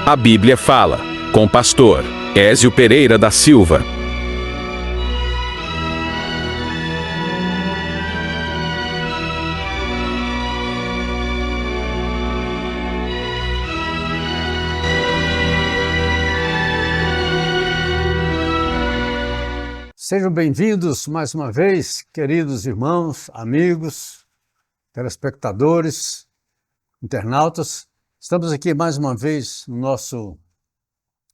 A Bíblia Fala, com o pastor Ézio Pereira da Silva. Sejam bem-vindos mais uma vez, queridos irmãos, amigos, telespectadores, internautas. Estamos aqui mais uma vez no nosso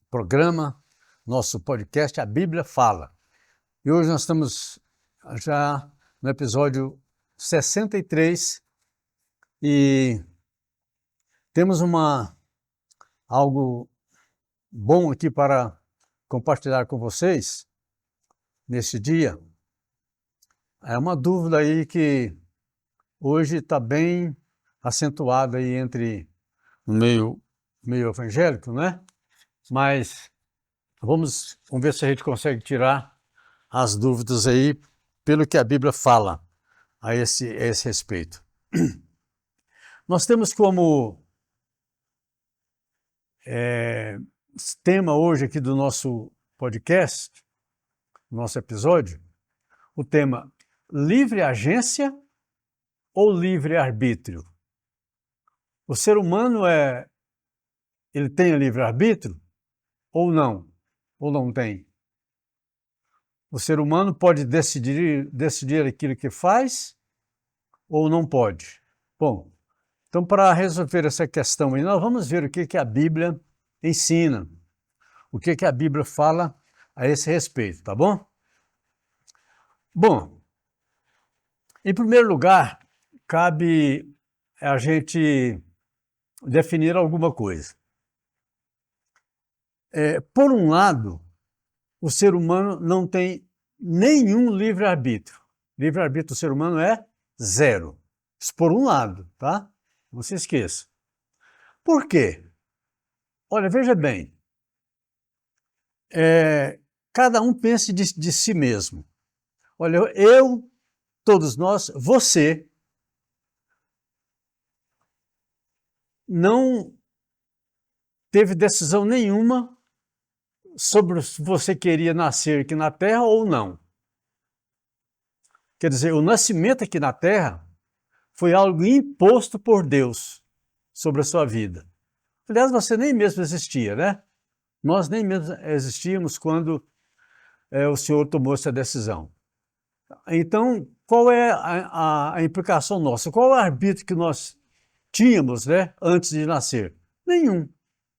programa, nosso podcast, A Bíblia Fala. E hoje nós estamos já no episódio 63 e temos algo bom aqui para compartilhar com vocês neste dia. É uma dúvida aí que hoje está bem acentuada aí no meio evangélico, né? Mas vamos ver se a gente consegue tirar as dúvidas aí pelo que a Bíblia fala a esse respeito. Nós temos como tema hoje aqui do nosso podcast, nosso episódio, o tema livre agência ou livre arbítrio? O ser humano ele tem livre arbítrio ou não? Ou não tem? O ser humano pode decidir aquilo que faz ou não pode? Bom, então para resolver essa questão aí, nós vamos ver o que a Bíblia ensina, o que a Bíblia fala a esse respeito, tá bom? Bom, em primeiro lugar, cabe a gente definir alguma coisa. Por um lado, o ser humano não tem nenhum livre-arbítrio. Livre-arbítrio do ser humano é zero. Isso por um lado, tá? Não se esqueça. Por quê? Olha, veja bem. Cada um pensa de si mesmo. Olha, eu, todos nós, você, não teve decisão nenhuma sobre se você queria nascer aqui na Terra ou não. Quer dizer, o nascimento aqui na Terra foi algo imposto por Deus sobre a sua vida. Aliás, você nem mesmo existia, né? Nós nem mesmo existíamos quando o Senhor tomou essa decisão. Então, qual é a implicação nossa? Qual é o arbítrio que nós tínhamos, né, antes de nascer? Nenhum.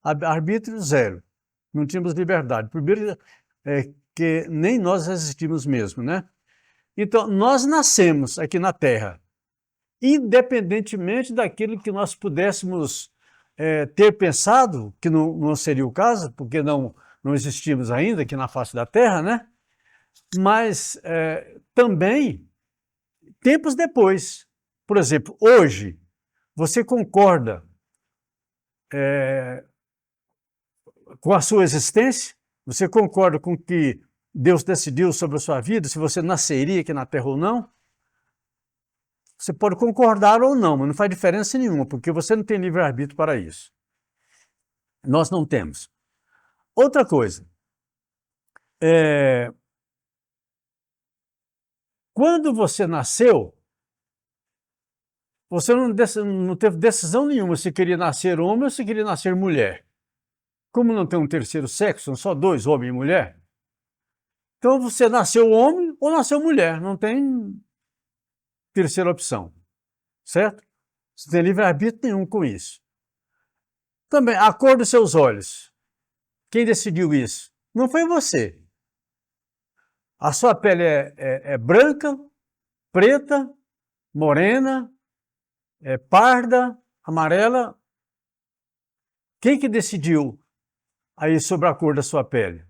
Arbítrio zero. Não tínhamos liberdade. Primeiro, que nem nós existimos mesmo, né? Então, nós nascemos aqui na Terra, independentemente daquilo que nós pudéssemos ter pensado, que não seria o caso, porque não existimos ainda aqui na face da Terra, né? Mas também, tempos depois, por exemplo, hoje, você concorda com a sua existência? Você concorda com o que Deus decidiu sobre a sua vida, se você nasceria aqui na Terra ou não? Você pode concordar ou não, mas não faz diferença nenhuma, porque você não tem livre-arbítrio para isso. Nós não temos. Outra coisa, quando você nasceu, você não teve decisão nenhuma se queria nascer homem ou se queria nascer mulher. Como não tem um terceiro sexo, são só dois, homem e mulher, então você nasceu homem ou nasceu mulher, não tem terceira opção, certo? Você tem livre-arbítrio nenhum com isso. Também, a cor dos seus olhos. Quem decidiu isso? Não foi você. A sua pele é branca, preta, morena, parda, amarela. Quem que decidiu aí sobre a cor da sua pele?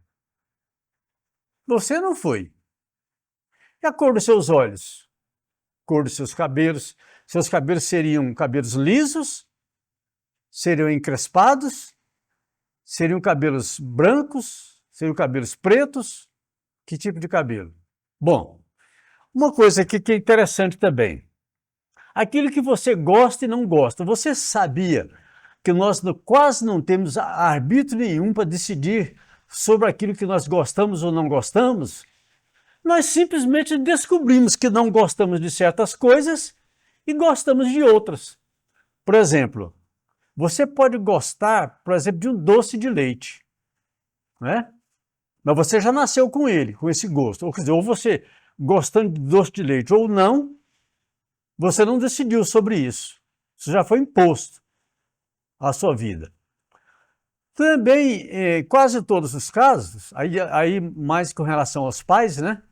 Você não foi. E a cor dos seus olhos? Cor dos seus cabelos? Seus cabelos seriam cabelos lisos? Seriam encrespados? Seriam cabelos brancos? Seriam cabelos pretos? Que tipo de cabelo? Bom, uma coisa aqui que é interessante também. Aquilo que você gosta e não gosta. Você sabia que nós quase não temos arbítrio nenhum para decidir sobre aquilo que nós gostamos ou não gostamos, nós simplesmente descobrimos que não gostamos de certas coisas e gostamos de outras. Por exemplo, você pode gostar, por exemplo, de um doce de leite, né? Mas você já nasceu com ele, com esse gosto. Ou, quer dizer, ou você gostando de doce de leite ou não, você não decidiu sobre isso. Isso já foi imposto à sua vida. Também, quase todos os casos, aí mais com relação aos pais, né?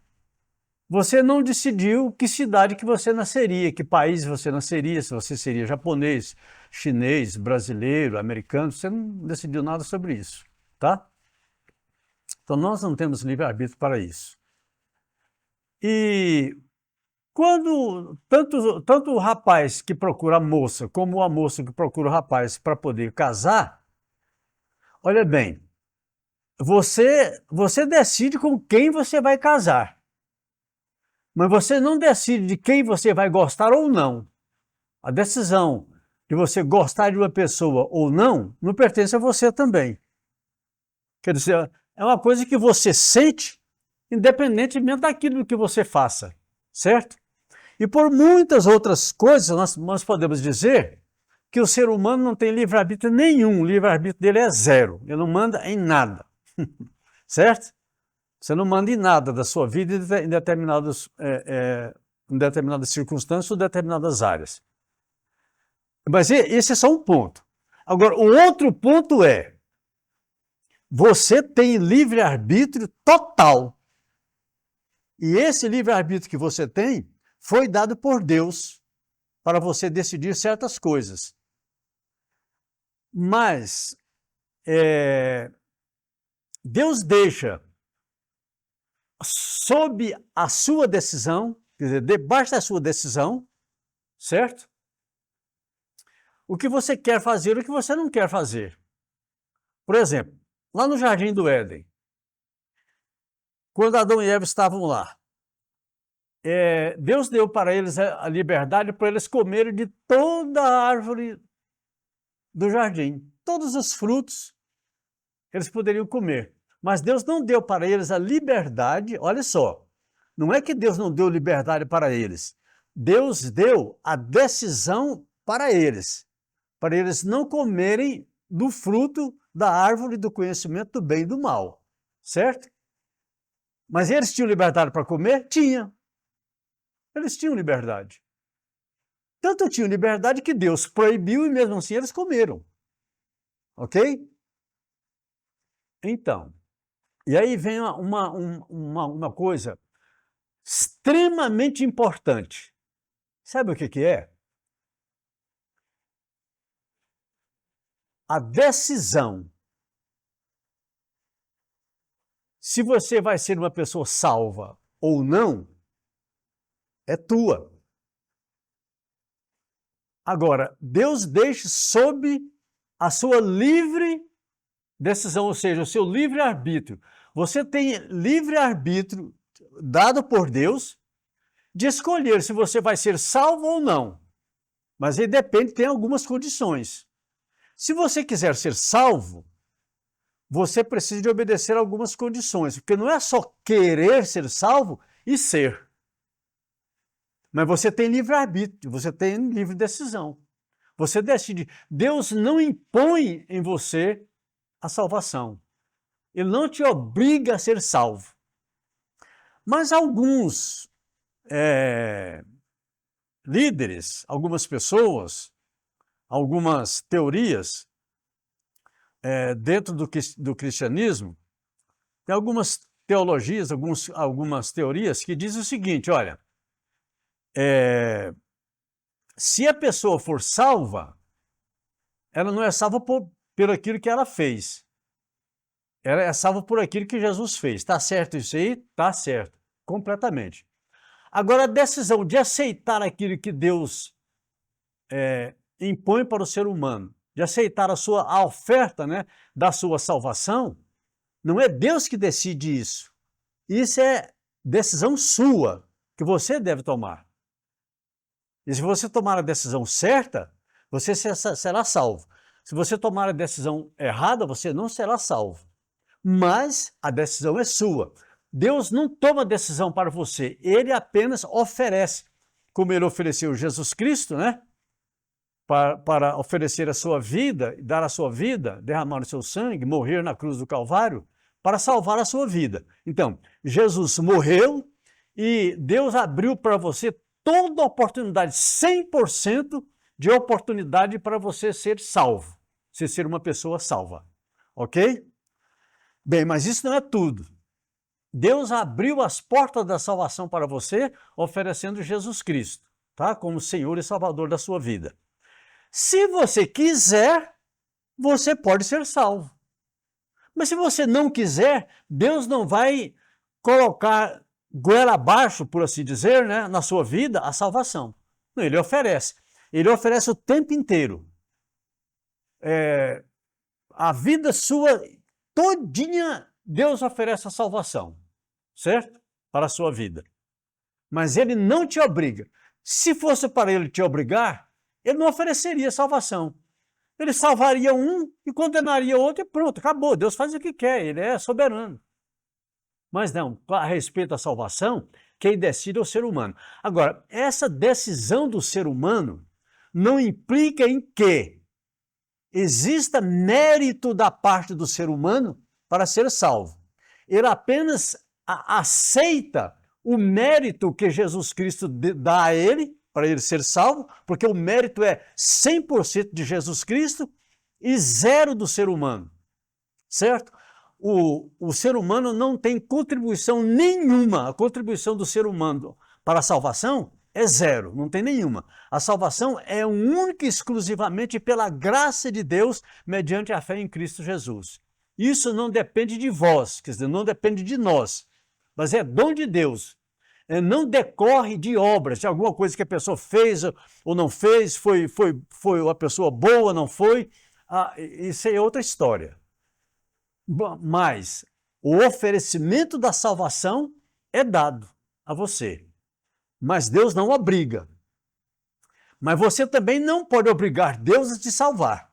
Você não decidiu que cidade que você nasceria, que país você nasceria, se você seria japonês, chinês, brasileiro, americano, você não decidiu nada sobre isso, tá? Então nós não temos livre-arbítrio para isso. E quando tanto o rapaz que procura a moça, como a moça que procura o rapaz para poder casar, olha bem, você decide com quem você vai casar. Mas você não decide de quem você vai gostar ou não. A decisão de você gostar de uma pessoa ou não pertence a você também. Quer dizer, é uma coisa que você sente independentemente daquilo que você faça, certo? E por muitas outras coisas nós podemos dizer que o ser humano não tem livre-arbítrio nenhum, o livre-arbítrio dele é zero, ele não manda em nada, certo? Você não manda em nada da sua vida em determinadas circunstâncias ou determinadas áreas. Mas esse é só um ponto. Agora, o outro ponto é, você tem livre-arbítrio total. E esse livre-arbítrio que você tem foi dado por Deus para você decidir certas coisas. Mas Deus deixa sob a sua decisão, quer dizer, debaixo da sua decisão, certo? O que você quer fazer e o que você não quer fazer. Por exemplo, lá no Jardim do Éden, quando Adão e Eva estavam lá, Deus deu para eles a liberdade para eles comerem de toda a árvore do jardim. Todos os frutos eles poderiam comer. Mas Deus não deu para eles a liberdade, olha só, não é que Deus não deu liberdade para eles, Deus deu a decisão para eles não comerem do fruto da árvore do conhecimento do bem e do mal, certo? Mas eles tinham liberdade para comer? Tinha. Eles tinham liberdade. Tanto tinham liberdade que Deus proibiu e mesmo assim eles comeram. Ok? Então, e aí vem uma coisa extremamente importante. Sabe o que é? A decisão. Se você vai ser uma pessoa salva ou não, é tua. Agora, Deus deixa sob a sua livre decisão, ou seja, o seu livre-arbítrio. Você tem livre-arbítrio dado por Deus de escolher se você vai ser salvo ou não. Mas aí depende, tem algumas condições. Se você quiser ser salvo, você precisa de obedecer a algumas condições, porque não é só querer ser salvo e ser. Mas você tem livre-arbítrio, você tem livre decisão. Você decide. Deus não impõe em você a salvação. Ele não te obriga a ser salvo. Mas alguns líderes, algumas pessoas, algumas teorias dentro do cristianismo, tem algumas teologias, algumas teorias que dizem o seguinte, olha, se a pessoa for salva, ela não é salva pelo aquilo que ela fez. Ela é salva por aquilo que Jesus fez. Está certo isso aí? Está certo. Completamente. Agora, a decisão de aceitar aquilo que Deus impõe para o ser humano, de aceitar a oferta, né, da sua salvação, não é Deus que decide isso. Isso é decisão sua, que você deve tomar. E se você tomar a decisão certa, você será salvo. Se você tomar a decisão errada, você não será salvo. Mas a decisão é sua. Deus não toma decisão para você, ele apenas oferece. Como ele ofereceu Jesus Cristo, né? Para oferecer a sua vida, dar a sua vida, derramar o seu sangue, morrer na cruz do Calvário, para salvar a sua vida. Então, Jesus morreu e Deus abriu para você toda a oportunidade, 100% de oportunidade para você ser salvo, você ser uma pessoa salva, ok? Bem, mas isso não é tudo. Deus abriu as portas da salvação para você, oferecendo Jesus Cristo, tá? Como Senhor e Salvador da sua vida. Se você quiser, você pode ser salvo. Mas se você não quiser, Deus não vai colocar goela abaixo, por assim dizer, né, na sua vida, a salvação. Não, ele oferece. Ele oferece o tempo inteiro. A vida sua todinha, Deus oferece a salvação, certo? Para a sua vida. Mas ele não te obriga. Se fosse para ele te obrigar, ele não ofereceria salvação. Ele salvaria um e condenaria outro e pronto, acabou. Deus faz o que quer, ele é soberano. Mas não, a respeito da salvação, quem decide é o ser humano. Agora, essa decisão do ser humano não implica em que exista mérito da parte do ser humano para ser salvo. Ele apenas aceita o mérito que Jesus Cristo dá a ele, para ele ser salvo, porque o mérito é 100% de Jesus Cristo e 0 do ser humano, certo? O ser humano não tem contribuição nenhuma, a contribuição do ser humano para a salvação é 0, não tem nenhuma. A salvação é única e exclusivamente pela graça de Deus, mediante a fé em Cristo Jesus. Isso não depende de vós, quer dizer, não depende de nós, mas é dom de Deus. Não decorre de obras, de alguma coisa que a pessoa fez ou não fez, foi uma pessoa boa, não foi, isso é outra história. Mas o oferecimento da salvação é dado a você, mas Deus não obriga. Mas você também não pode obrigar Deus a te salvar.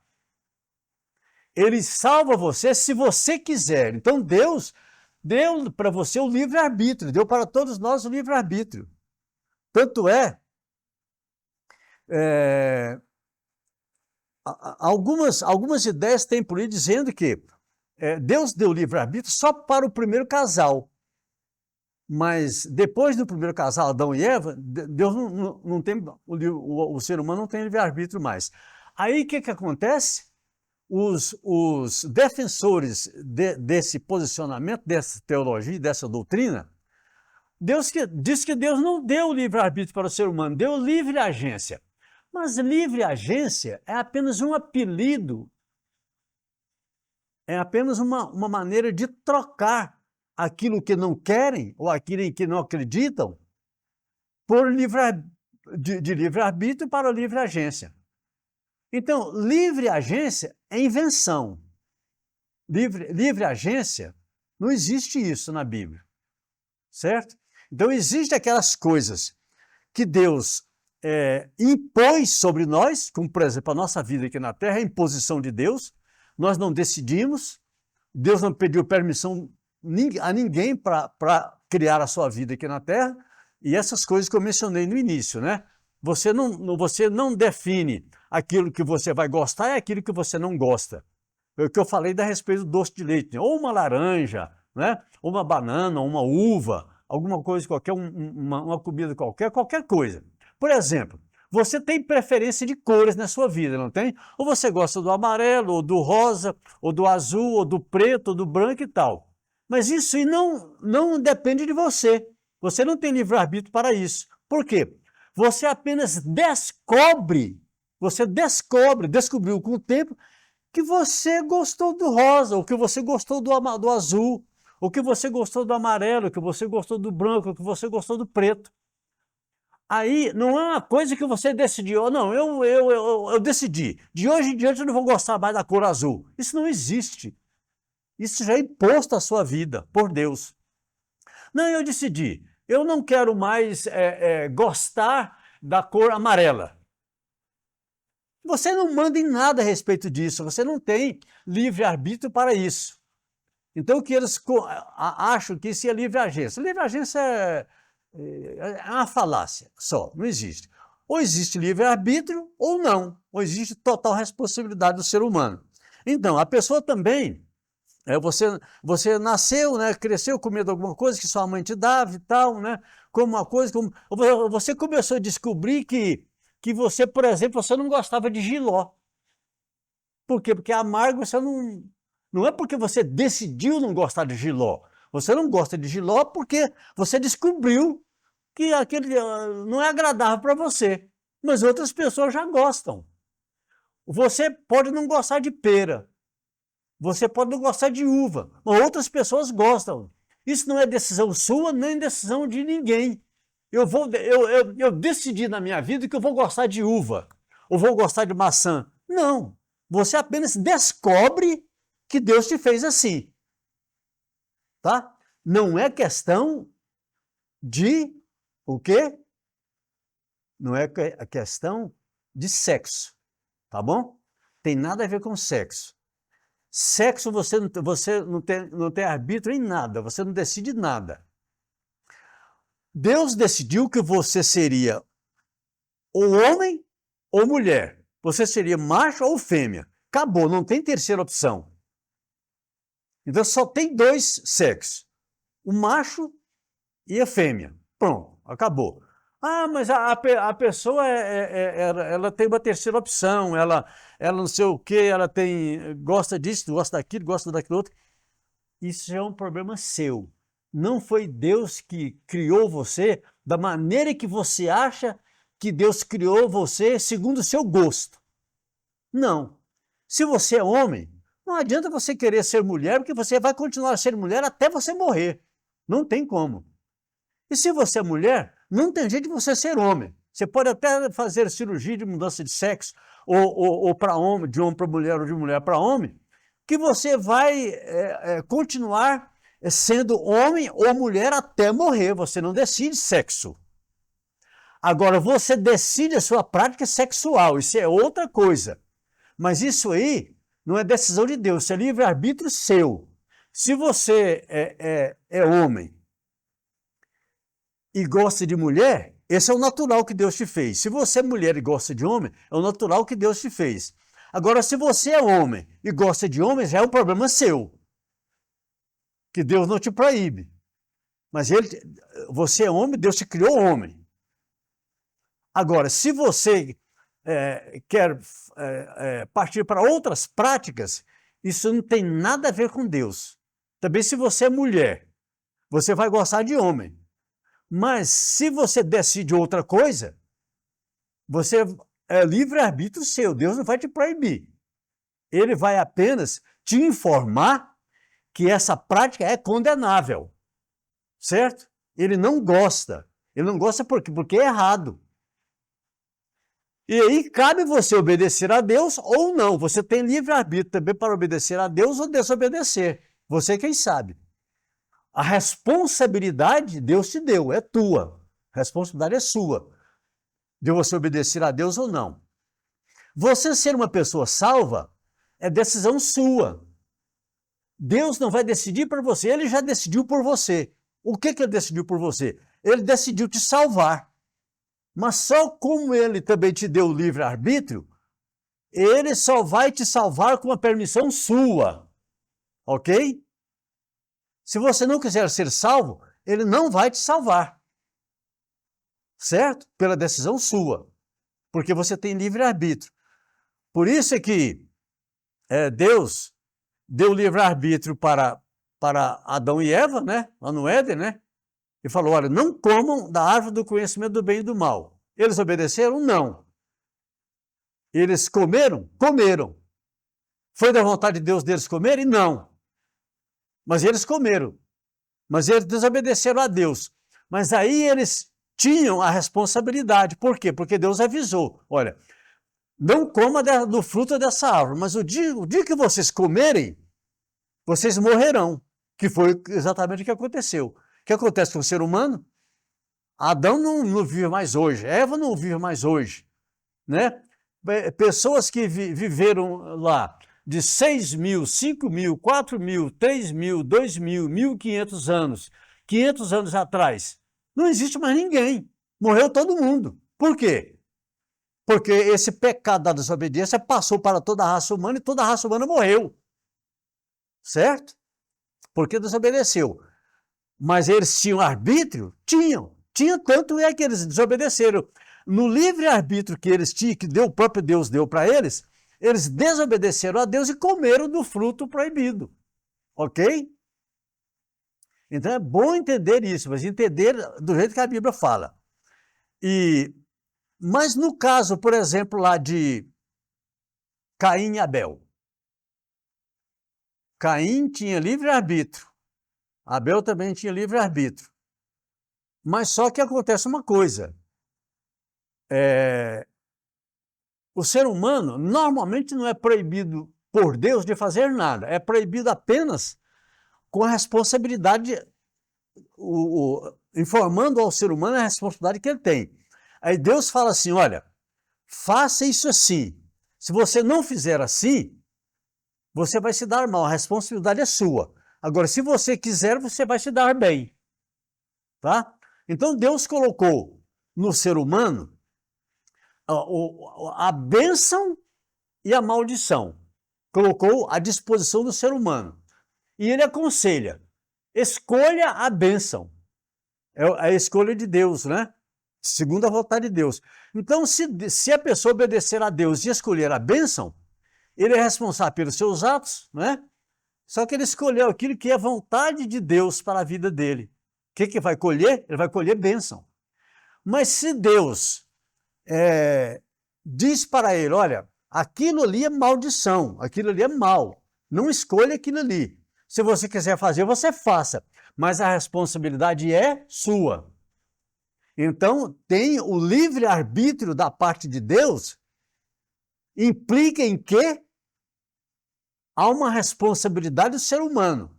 Ele salva você se você quiser. Então Deus deu para você o livre-arbítrio, deu para todos nós o livre-arbítrio. Tanto algumas ideias têm por aí dizendo que Deus deu livre-arbítrio só para o primeiro casal. Mas depois do primeiro casal, Adão e Eva, Deus não tem, o ser humano não tem livre-arbítrio mais. Aí o que acontece? Os defensores desse posicionamento, dessa teologia, dessa doutrina, diz que Deus não deu livre-arbítrio para o ser humano, deu livre agência. Mas livre agência é apenas um apelido, é apenas uma maneira de trocar aquilo que não querem ou aquilo em que não acreditam de livre-arbítrio para livre agência. Então, livre agência é invenção. Livre agência, não existe isso na Bíblia, certo? Então, existem aquelas coisas que Deus impôs sobre nós, como, por exemplo, a nossa vida aqui na Terra, é a imposição de Deus, nós não decidimos, Deus não pediu permissão a ninguém para criar a sua vida aqui na Terra, e essas coisas que eu mencionei no início, né? Você não define aquilo que você vai gostar e aquilo que você não gosta. É o que eu falei a respeito do doce de leite, né? Ou uma laranja, né? Ou uma banana, uma uva, alguma coisa qualquer, uma comida qualquer coisa. Por exemplo, você tem preferência de cores na sua vida, não tem? Ou você gosta do amarelo, ou do rosa, ou do azul, ou do preto, ou do branco e tal. Mas isso não depende de você. Você não tem livre-arbítrio para isso. Por quê? Você apenas descobriu com o tempo que você gostou do rosa, ou que você gostou do azul, ou que você gostou do amarelo, ou que você gostou do branco, ou que você gostou do preto. Aí não é uma coisa que você decidiu, não, eu decidi, de hoje em diante eu não vou gostar mais da cor azul. Isso não existe. Isso já é imposto à sua vida, por Deus. Não, eu decidi, eu não quero mais gostar da cor amarela. Você não manda em nada a respeito disso, você não tem livre-arbítrio para isso. Então, que eles acham que isso é livre-agência. Livre-agência é uma falácia só, não existe. Ou existe livre-arbítrio ou não, ou existe total responsabilidade do ser humano. Então, a pessoa também, você nasceu, né, cresceu comendo alguma coisa que sua mãe te dava e tal, né, como uma coisa, você começou a descobrir que você, por exemplo, você não gostava de jiló. Por quê? Porque amargo você não é porque você decidiu não gostar de jiló. Você não gosta de jiló porque você descobriu que aquele não é agradável para você. Mas outras pessoas já gostam. Você pode não gostar de pera. Você pode não gostar de uva. Mas outras pessoas gostam. Isso não é decisão sua, nem decisão de ninguém. Eu decidi na minha vida que eu vou gostar de uva. Ou vou gostar de maçã. Não. Você apenas descobre que Deus te fez assim. Tá? Não é questão de o quê? Não é a questão de sexo, tá bom? Tem nada a ver com sexo. Sexo você não tem arbítrio em nada, você não decide nada. Deus decidiu que você seria ou homem ou mulher. Você seria macho ou fêmea. Acabou, não tem terceira opção. Então só tem dois sexos, o macho e a fêmea. Pronto, acabou. Ah, mas a pessoa ela tem uma terceira opção, ela não sei o quê, ela gosta disso, gosta daquilo, gosta daquilo outro. Isso já é um problema seu. Não foi Deus que criou você da maneira que você acha que Deus criou você segundo o seu gosto. Não. Se você é homem, não adianta você querer ser mulher, porque você vai continuar a ser mulher até você morrer. Não tem como. E se você é mulher, não tem jeito de você ser homem. Você pode até fazer cirurgia de mudança de sexo, ou para homem, de homem para mulher, ou de mulher para homem, que você vai continuar sendo homem ou mulher até morrer. Você não decide sexo. Agora, você decide a sua prática sexual, isso é outra coisa. Mas isso aí não é decisão de Deus, isso é livre-arbítrio seu. Se você é homem e gosta de mulher, esse é o natural que Deus te fez. Se você é mulher e gosta de homem, é o natural que Deus te fez. Agora, se você é homem e gosta de homem, já é um problema seu, que Deus não te proíbe. Mas você é homem, Deus te criou homem. Agora, se você quer partir para outras práticas, isso não tem nada a ver com Deus. Também se você é mulher, você vai gostar de homem. Mas se você decide outra coisa, você é livre-arbítrio seu, Deus não vai te proibir. Ele vai apenas te informar que essa prática é condenável, certo? Ele não gosta. Ele não gosta porque é errado. E aí cabe você obedecer a Deus ou não. Você tem livre-arbítrio também para obedecer a Deus ou desobedecer. Você quem sabe. A responsabilidade Deus te deu, é tua. A responsabilidade é sua, de você obedecer a Deus ou não. Você ser uma pessoa salva é decisão sua. Deus não vai decidir por você, Ele já decidiu por você. O que Ele decidiu por você? Ele decidiu te salvar. Mas só como Ele também te deu o livre-arbítrio, Ele só vai te salvar com a permissão sua. Ok? Se você não quiser ser salvo, Ele não vai te salvar. Certo? Pela decisão sua. Porque você tem livre-arbítrio. Por isso é que Deus deu livre-arbítrio para Adão e Eva, né? Lá no Éden, né? E falou, olha, não comam da árvore do conhecimento do bem e do mal. Eles obedeceram? Não. Eles comeram? Comeram. Foi da vontade de Deus deles comerem? Não. Mas eles comeram. Mas eles desobedeceram a Deus. Mas aí eles tinham a responsabilidade. Por quê? Porque Deus avisou. Olha, não coma do fruto dessa árvore, mas o dia que vocês comerem, vocês morrerão. Que foi exatamente o que aconteceu. O que acontece com o ser humano? Adão não vive mais hoje, Eva não vive mais hoje, né? pessoas que viveram lá de 6.000, 5.000, 4.000, 3.000, 2.000, 1.500 anos, 500 anos atrás, não existe mais ninguém. Morreu todo mundo. Por quê? Porque esse pecado da desobediência passou para toda a raça humana e toda a raça humana morreu. Certo? Porque desobedeceu. Mas eles tinham arbítrio? Tinham. Tinha, tanto é que eles desobedeceram. No livre-arbítrio que eles tinham, que o próprio Deus deu para eles desobedeceram a Deus e comeram do fruto proibido. Ok? Então é bom entender isso, mas entender do jeito que a Bíblia fala. Mas no caso, por exemplo, lá de Caim e Abel. Caim tinha livre-arbítrio. Abel também tinha livre-arbítrio. Mas só que acontece uma coisa. O ser humano normalmente não é proibido por Deus de fazer nada. É proibido apenas com a responsabilidade, informando ao ser humano a responsabilidade que ele tem. Aí Deus fala assim, olha, faça isso assim. Se você não fizer assim, você vai se dar mal, a responsabilidade é sua. Agora, se você quiser, você vai se dar bem. Tá? Então Deus colocou no ser humano a bênção e a maldição. Colocou à disposição do ser humano. E ele aconselha, escolha a bênção. É a escolha de Deus, né? Segundo a vontade de Deus. Então, se a pessoa obedecer a Deus e escolher a bênção, ele é responsável pelos seus atos, né? Só que ele escolheu aquilo que é vontade de Deus para a vida dele. O que vai colher? Ele vai colher bênção. Mas se Deus diz para ele, olha, aquilo ali é maldição, aquilo ali é mal, não escolha aquilo ali. Se você quiser fazer, você faça, mas a responsabilidade é sua. Então, tem o livre-arbítrio da parte de Deus, implica em que há uma responsabilidade do ser humano.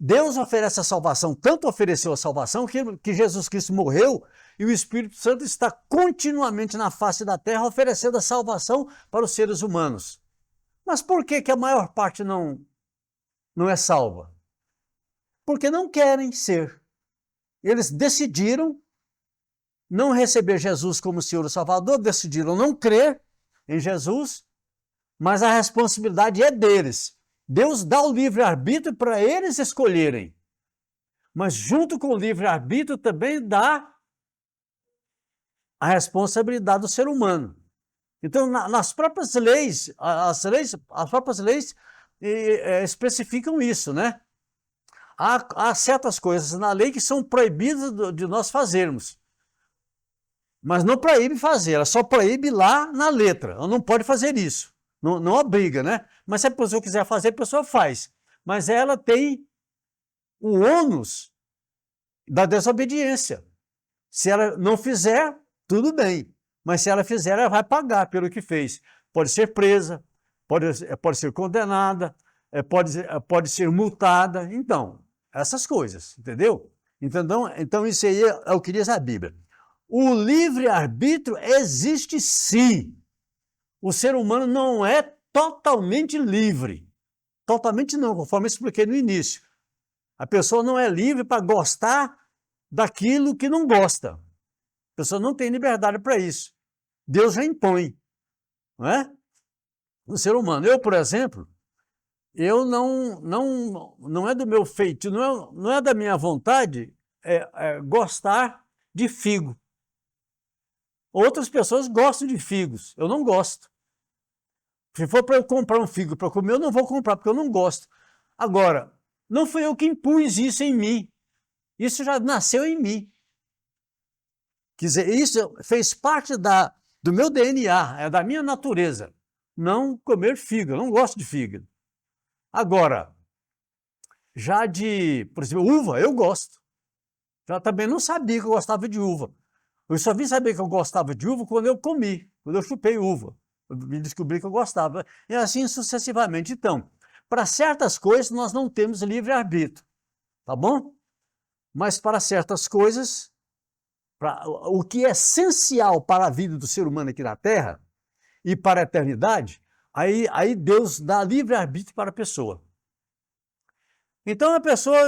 Deus oferece a salvação, tanto ofereceu a salvação que Jesus Cristo morreu e o Espírito Santo está continuamente na face da terra oferecendo a salvação para os seres humanos. Mas por que a maior parte não é salva? Porque não querem ser. Eles decidiram não receber Jesus como Senhor e Salvador, decidiram não crer em Jesus, mas a responsabilidade é deles. Deus dá o livre-arbítrio para eles escolherem. Mas junto com o livre-arbítrio também dá a responsabilidade do ser humano. Então, nas próprias leis, as próprias leis especificam isso, né? Há certas coisas na lei que são proibidas de nós fazermos. Mas não proíbe fazer, ela só proíbe lá na letra. Ela não pode fazer isso. Não obriga, né? Mas se a pessoa quiser fazer, a pessoa faz. Mas ela tem o ônus da desobediência. Se ela não fizer, tudo bem. Mas se ela fizer, ela vai pagar pelo que fez. Pode ser presa, pode ser condenada, pode ser multada. Então, essas coisas, entendeu? Então isso aí é o que diz a Bíblia. O livre-arbítrio existe sim. O ser humano não é totalmente livre. Totalmente não, conforme eu expliquei no início. A pessoa não é livre para gostar daquilo que não gosta. A pessoa não tem liberdade para isso. Deus já impõe, não é? O ser humano. Eu, por exemplo, eu não é do meu feitio, não é da minha vontade gostar de figo. Outras pessoas gostam de figos, eu não gosto. Se for para eu comprar um figo para comer, eu não vou comprar, porque eu não gosto. Agora, não fui eu que impus isso em mim. Isso já nasceu em mim. Quer dizer, isso fez parte do meu DNA, é da minha natureza. Não comer figo, eu não gosto de figo. Agora, já por exemplo, uva, eu gosto. Já também não sabia que eu gostava de uva. Eu só vim saber que eu gostava de uva quando eu comi, quando eu chupei uva. Eu me descobri que eu gostava. E assim sucessivamente. Então, para certas coisas nós não temos livre-arbítrio, tá bom? Mas para certas coisas, o que é essencial para a vida do ser humano aqui na Terra, e para a eternidade, aí Deus dá livre-arbítrio para a pessoa. Então a pessoa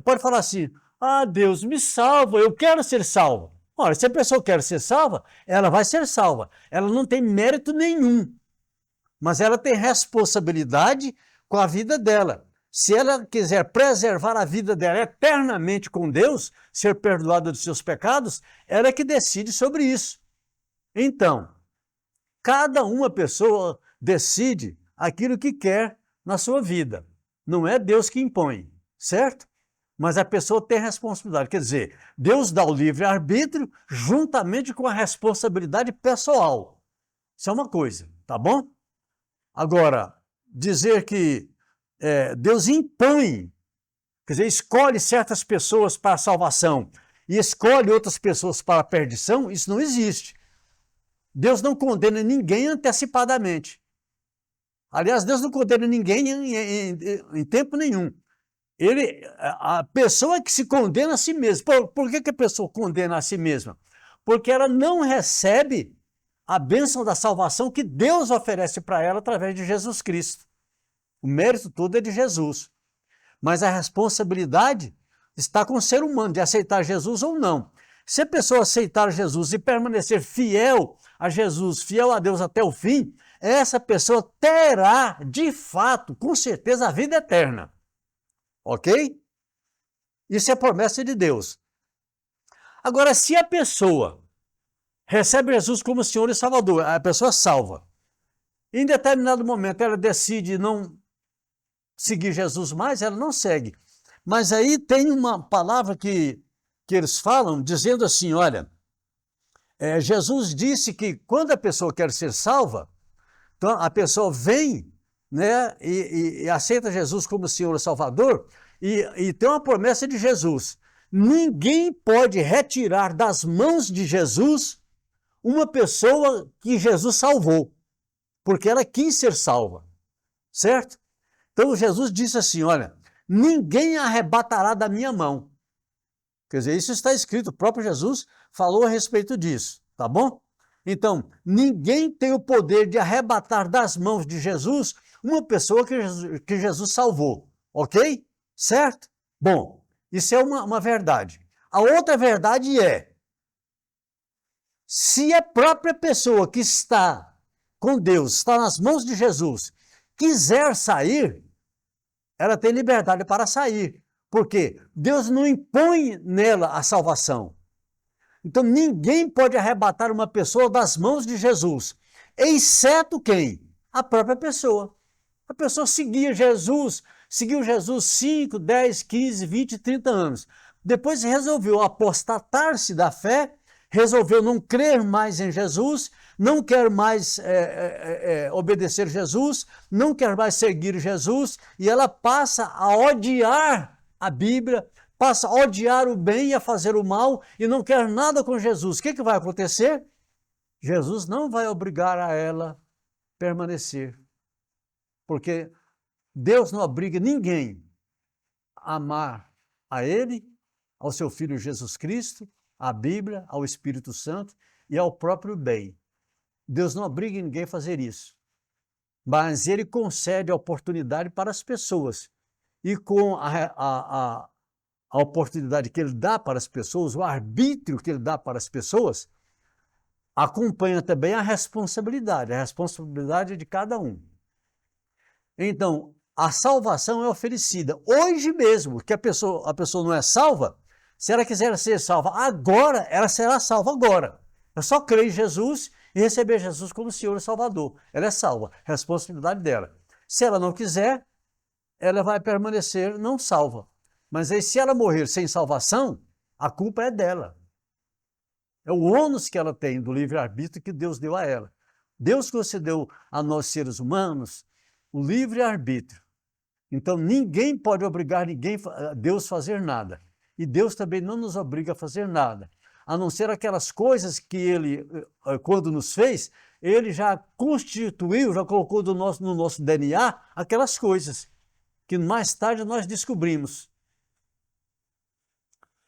pode falar assim, ah, Deus, me salva, eu quero ser salva. Ora, se a pessoa quer ser salva, ela vai ser salva. Ela não tem mérito nenhum, mas ela tem responsabilidade com a vida dela. Se ela quiser preservar a vida dela eternamente com Deus, ser perdoada dos seus pecados, ela é que decide sobre isso. Então, cada uma pessoa decide aquilo que quer na sua vida. Não é Deus que impõe, certo? Mas a pessoa tem responsabilidade. Quer dizer, Deus dá o livre-arbítrio juntamente com a responsabilidade pessoal. Isso é uma coisa, tá bom? Agora, dizer que Deus impõe, quer dizer, escolhe certas pessoas para a salvação e escolhe outras pessoas para a perdição, isso não existe. Deus não condena ninguém antecipadamente. Aliás, Deus não condena ninguém em tempo nenhum. A pessoa que se condena a si mesma. Por que a pessoa condena a si mesma? Porque ela não recebe a bênção da salvação que Deus oferece para ela através de Jesus Cristo. O mérito todo é de Jesus. Mas a responsabilidade está com o ser humano de aceitar Jesus ou não. Se a pessoa aceitar Jesus e permanecer fiel a Jesus, fiel a Deus até o fim, essa pessoa terá, de fato, com certeza, a vida eterna. Ok? Isso é promessa de Deus. Agora, se a pessoa recebe Jesus como Senhor e Salvador, a pessoa salva. Em determinado momento ela decide não seguir Jesus mais, ela não segue. Mas aí tem uma palavra que eles falam, dizendo assim, olha, Jesus disse que quando a pessoa quer ser salva, então a pessoa vem, né, e aceita Jesus como Senhor e Salvador, e tem uma promessa de Jesus. Ninguém pode retirar das mãos de Jesus uma pessoa que Jesus salvou, porque ela quis ser salva, certo? Então Jesus disse assim, olha, ninguém arrebatará da minha mão. Quer dizer, isso está escrito, o próprio Jesus falou a respeito disso, tá bom? Então, ninguém tem o poder de arrebatar das mãos de Jesus uma pessoa que Jesus salvou, ok? Certo? Bom, isso é uma verdade. A outra verdade é, se a própria pessoa que está com Deus, está nas mãos de Jesus, quiser sair, ela tem liberdade para sair. Porque Deus não impõe nela a salvação. Então ninguém pode arrebatar uma pessoa das mãos de Jesus, exceto quem? A própria pessoa. A pessoa seguiu Jesus 5, 10, 15, 20, 30 anos. Depois resolveu apostatar-se da fé, resolveu não crer mais em Jesus, não quer mais obedecer Jesus, não quer mais seguir Jesus, e ela passa a odiar a Bíblia, passa a odiar o bem e a fazer o mal, e não quer nada com Jesus. O que vai acontecer? Jesus não vai obrigar a ela a permanecer, porque Deus não obriga ninguém a amar a Ele, ao seu Filho Jesus Cristo, à Bíblia, ao Espírito Santo e ao próprio bem. Deus não obriga ninguém a fazer isso, mas Ele concede a oportunidade para as pessoas. E com a oportunidade que Ele dá para as pessoas, o arbítrio que Ele dá para as pessoas, acompanha também a responsabilidade de cada um. Então, a salvação é oferecida. Hoje mesmo, que a pessoa não é salva, se ela quiser ser salva agora, ela será salva agora. É só crer em Jesus e receber Jesus como Senhor e Salvador. Ela é salva, responsabilidade dela. Se ela não quiser, ela vai permanecer não salva. Mas aí, se ela morrer sem salvação, a culpa é dela. É o ônus que ela tem do livre-arbítrio que Deus deu a ela. Deus concedeu a nós, seres humanos, o livre-arbítrio. Então, ninguém pode obrigar Deus a fazer nada. E Deus também não nos obriga a fazer nada. A não ser aquelas coisas que Ele, quando nos fez, Ele já constituiu, já colocou no nosso DNA aquelas coisas que mais tarde nós descobrimos.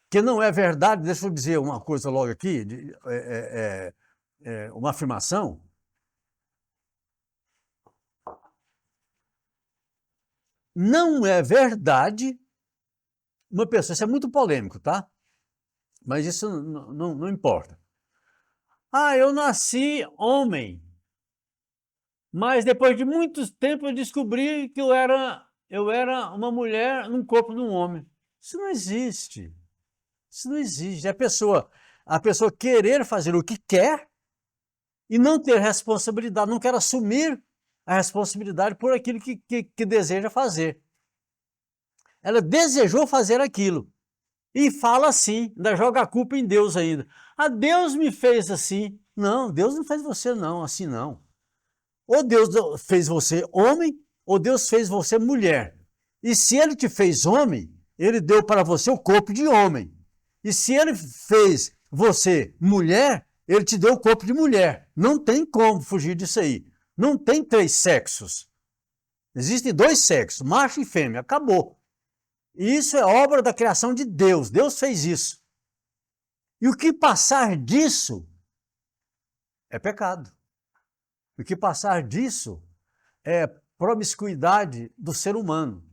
Que não é verdade, deixa eu dizer uma coisa logo aqui, uma afirmação. não é verdade uma pessoa, isso é muito polêmico, tá? Mas isso não importa. Ah, eu nasci homem, mas depois de muito tempo eu descobri que eu era uma mulher num corpo de um homem. Isso não existe. Isso não existe. A pessoa querer fazer o que quer e não ter responsabilidade, não quer assumir a responsabilidade por aquilo que deseja fazer. Ela desejou fazer aquilo e fala assim, ainda joga a culpa em Deus ainda. Ah, Deus me fez assim. Não, Deus não fez você não, assim não. Ou Deus fez você homem, ou Deus fez você mulher. E se ele te fez homem, ele deu para você o corpo de homem. E se ele fez você mulher, ele te deu o corpo de mulher. Não tem como fugir disso aí. Não tem 3 sexos. Existem 2 sexos, macho e fêmea. Acabou. E isso é obra da criação de Deus. Deus fez isso. E o que passar disso é pecado. O que passar disso é promiscuidade do ser humano.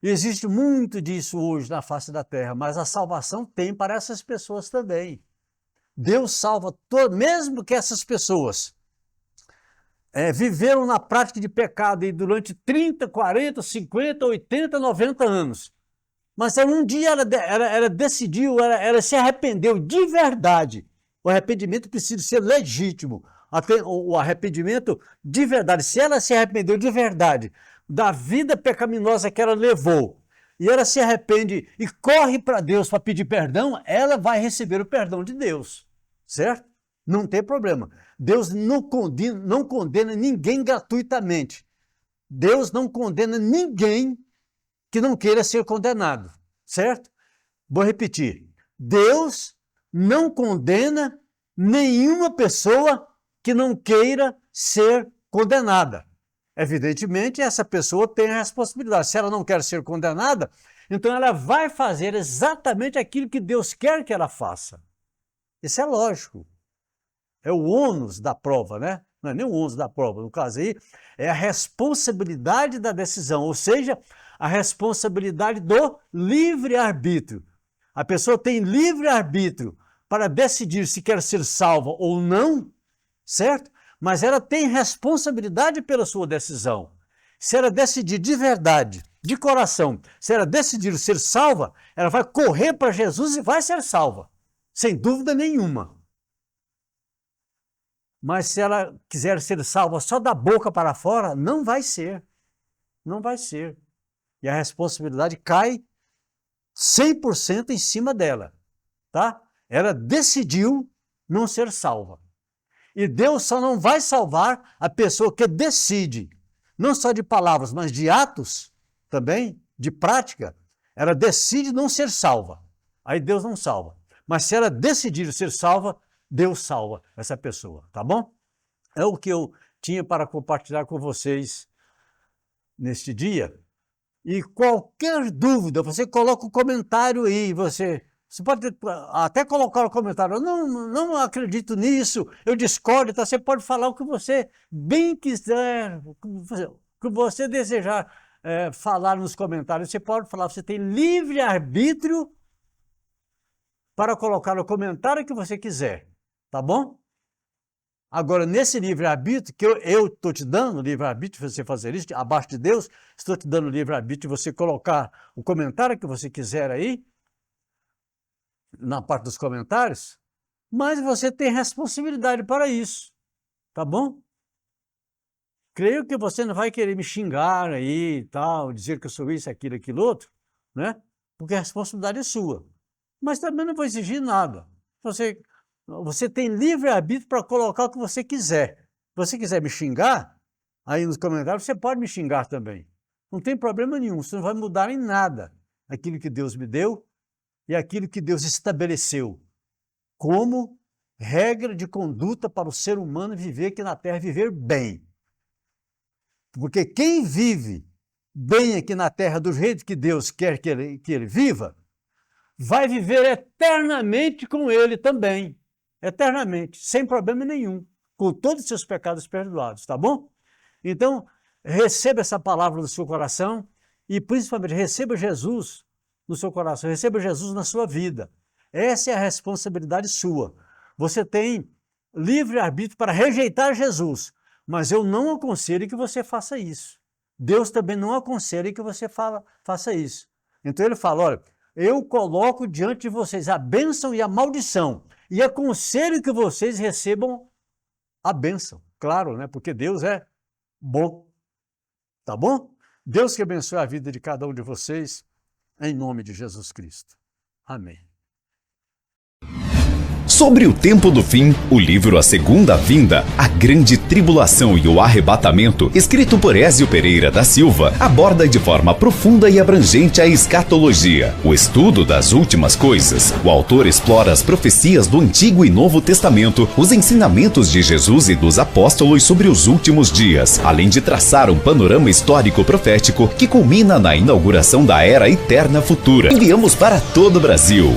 E existe muito disso hoje na face da terra, mas a salvação tem para essas pessoas também. Deus salva mesmo que essas pessoas viveram na prática de pecado e durante 30, 40, 50, 80, 90 anos. Mas um dia ela decidiu, ela se arrependeu de verdade. O arrependimento precisa ser legítimo. O arrependimento de verdade. Se ela se arrependeu de verdade da vida pecaminosa que ela levou, e ela se arrepende e corre para Deus para pedir perdão, ela vai receber o perdão de Deus. Certo? Não tem problema. Deus não condena ninguém gratuitamente. Deus não condena ninguém que não queira ser condenado. Certo? Vou repetir. Deus não condena nenhuma pessoa que não queira ser condenada. Evidentemente, essa pessoa tem a responsabilidade. Se ela não quer ser condenada, então ela vai fazer exatamente aquilo que Deus quer que ela faça. Isso é lógico. É o ônus da prova, né? Não é nem o ônus da prova, no caso aí, é a responsabilidade da decisão, ou seja, a responsabilidade do livre-arbítrio. A pessoa tem livre-arbítrio para decidir se quer ser salva ou não, certo? Mas ela tem responsabilidade pela sua decisão. Se ela decidir de verdade, de coração, se ela decidir ser salva, ela vai correr para Jesus e vai ser salva, sem dúvida nenhuma. Mas se ela quiser ser salva só da boca para fora, não vai ser. Não vai ser. E a responsabilidade cai 100% em cima dela, tá? Ela decidiu não ser salva. E Deus só não vai salvar a pessoa que decide, não só de palavras, mas de atos também, de prática. Ela decide não ser salva. Aí Deus não salva. Mas se ela decidir ser salva, Deus salva essa pessoa, tá bom? É o que eu tinha para compartilhar com vocês neste dia. E qualquer dúvida, você coloca um comentário aí, você pode até colocar o comentário, não acredito nisso, eu discordo, tá? Você pode falar o que você bem quiser, o que você desejar falar nos comentários, você pode falar, você tem livre-arbítrio para colocar o comentário que você quiser, tá bom? Agora, nesse livre-arbítrio, que eu estou te dando, livre-arbítrio, você fazer isso, abaixo de Deus, estou te dando livre-arbítrio de você colocar o comentário que você quiser aí, na parte dos comentários, mas você tem responsabilidade para isso, tá bom? Creio que você não vai querer me xingar aí e tal, dizer que eu sou isso, aquilo, aquilo outro, né? Porque a responsabilidade é sua. Mas também não vou exigir nada. Você tem livre-arbítrio para colocar o que você quiser. Se você quiser me xingar, aí nos comentários, você pode me xingar também. Não tem problema nenhum, isso não vai mudar em nada aquilo que Deus me deu e aquilo que Deus estabeleceu como regra de conduta para o ser humano viver aqui na Terra, viver bem. Porque quem vive bem aqui na Terra do jeito que Deus quer que ele viva, vai viver eternamente com Ele também. Eternamente, sem problema nenhum, com todos os seus pecados perdoados, tá bom? Então, receba essa palavra no seu coração e, principalmente, receba Jesus no seu coração, receba Jesus na sua vida. Essa é a responsabilidade sua. Você tem livre-arbítrio para rejeitar Jesus, mas eu não aconselho que você faça isso. Deus também não aconselha que você faça isso. Então ele fala, olha, eu coloco diante de vocês a bênção e a maldição, e aconselho que vocês recebam a bênção. Claro, né? Porque Deus é bom. Tá bom? Deus que abençoe a vida de cada um de vocês, em nome de Jesus Cristo. Amém. Sobre o tempo do fim, o livro A Segunda Vinda, a Grande Tribulação e o Arrebatamento, escrito por Ézio Pereira da Silva, aborda de forma profunda e abrangente a escatologia, o estudo das últimas coisas. O autor explora as profecias do Antigo e Novo Testamento, os ensinamentos de Jesus e dos apóstolos sobre os últimos dias, além de traçar um panorama histórico profético que culmina na inauguração da Era Eterna Futura. Enviamos para todo o Brasil.